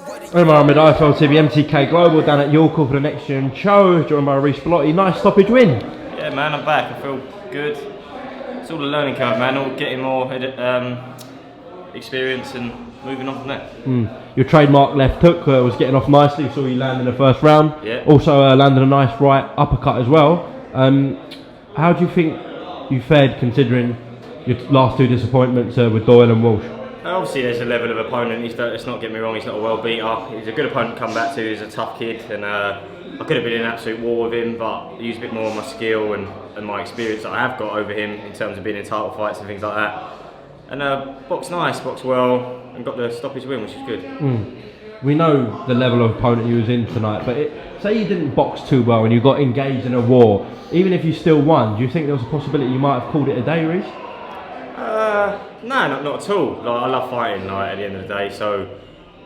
I'm AHMED, IFL TV, MTK Global down at Yorkville for the NXTGEN show, joined by REECE BELLOTTI. Nice stoppage win. Yeah, man, I'm back. I feel good. It's all a learning curve, man. All getting more experience and moving on from there. Your trademark left hook was getting off nicely. Saw you land in the first round. Yeah. Also landed a nice right uppercut as well. How do you think you fared considering your last two disappointments with Doyle and Walsh? Obviously, there's a level of opponent. Let's not get me wrong. He's not a world beater. He's a good opponent to come back to. He's a tough kid, and I could have been in an absolute war with him, but he used a bit more of my skill and my experience that I have got over him in terms of being in title fights and things like that. And boxed nice, boxed well, and got the stoppage win, which is good. We know the level of opponent you was in tonight, but say you didn't box too well and you got engaged in a war, even if you still won, do you think there was a possibility you might have called it a day, Reece? No, not at all. Like, I love fighting at the end of the day, so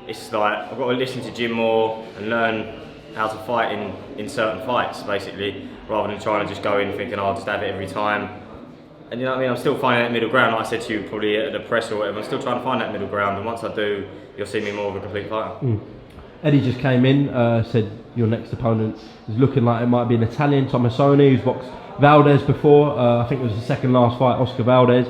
it's like I've got to listen to Jim more and learn how to fight in certain fights, basically, rather than trying to just go in thinking I'll just have it every time. And you know what I mean, I'm still finding that middle ground, like I said to you probably at the press or whatever. I'm still trying to find that middle ground, and once I do, you'll see me more of a complete fighter. Eddie just came in, said your next opponent is looking like it might be an Italian, Tomasoni, who's boxed Valdez before. I think it was the second last fight, Oscar Valdez.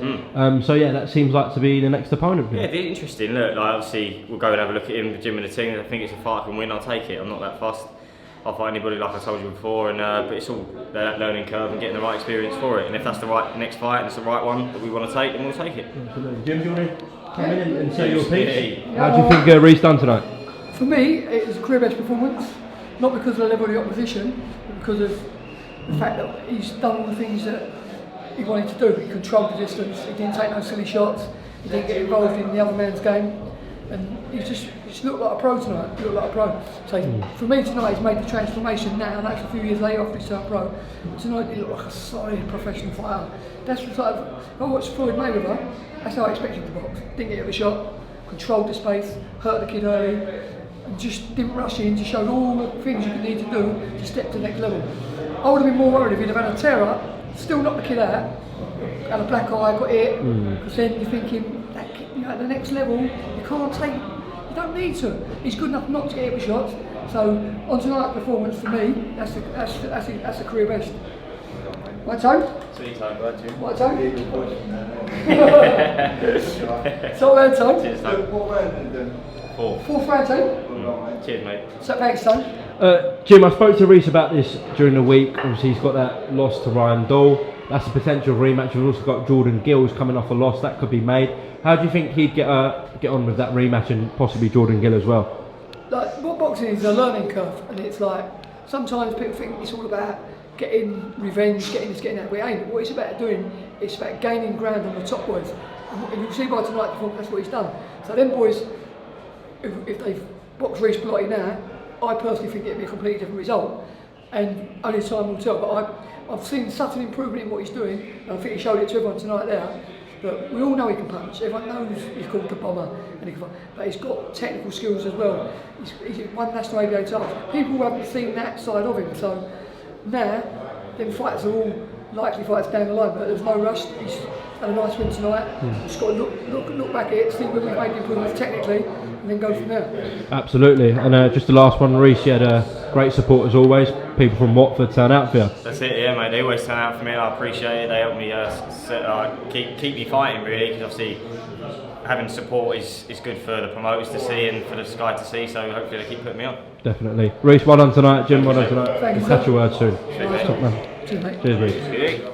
So yeah, that seems like to be the next opponent. Yeah, it's interesting. Look, like obviously we'll go and have a look at him, the Jim and the team. I think it's a fight I can win. I'll take it. I'm not that fussed. I'll fight anybody, like I told you before. And but it's all that learning curve and getting the right experience for it. And if that's the right next fight and it's the right one that we want to take, then we'll take it. Absolutely. Jim, do you want to come in and say your piece? How do you think Reece done tonight? For me, it was a career best performance. Not because of the level of the opposition, but because of the fact that he's done all the things that he wanted to do. He controlled the distance, he didn't take no silly shots, he didn't get involved in the other man's game, and he just looked like a pro tonight, he looked like a pro. So for me tonight, he's made the transformation now, and that's a few years later after he's turned pro. Tonight he looked like a solid professional fighter. That's the type of, if I watched Floyd Mayweather, that's how I expected him to box. Didn't get a shot, controlled the space, hurt the kid early, and just didn't rush in, just showed all the things you need to do to step to the next level. I would have been more worried if he'd have had a tear up, still knocked the kid out, had a black eye, got hit, because then you're thinking, that kid, at the next level, you can't take, you don't need to. He's good enough not to get hit with shots. So on tonight's performance, for me, that's the career best. Right toe? Sweet time, glad you. Right toe? So round toe? Cheers, mate. Fourth round toe? Cheers, mate. So thanks, toe. Jim, I spoke to Reece about this during the week. Obviously, he's got that loss to Ryan Doyle. That's a potential rematch. We've also got Jordan Gill's coming off a loss that could be made. How do you think he'd get on with that rematch and possibly Jordan Gill as well? Like, what boxing is a learning curve, and it's like sometimes people think it's all about getting revenge, getting this, getting that. But it ain't. What it's about doing, it's about gaining ground on the top boys. And you'll see by tonight, that's what he's done. So them boys, if they've boxed REECE BELLOTTI now, I personally think it'd be a completely different result, and only time will tell. But I've seen such an improvement in what he's doing, and I think he showed it to everyone tonight there. But we all know he can punch. Everyone knows he's called the bomber, and but he's got technical skills as well. He's won national ABA titles. People haven't seen that side of him, so now them fighters are all likely fights down the line. But there's no rush. He's had a nice win tonight. Just got to look back at it, see where we've made improvements technically, and then go from there. Absolutely. And just the last one, Reece, you had great support as always. People from Watford turn out for you. That's it, yeah, mate. They always turn out for me, and I appreciate it. They help me keep me fighting, really, because obviously having support is good for the promoters to see and for the Sky to see. So hopefully they keep putting me on. Definitely. Reece, well done tonight. Jim, well done tonight. Thank you. Catch your word soon. Top man. Cheers, mate. Cheers, Reece.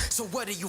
So what are you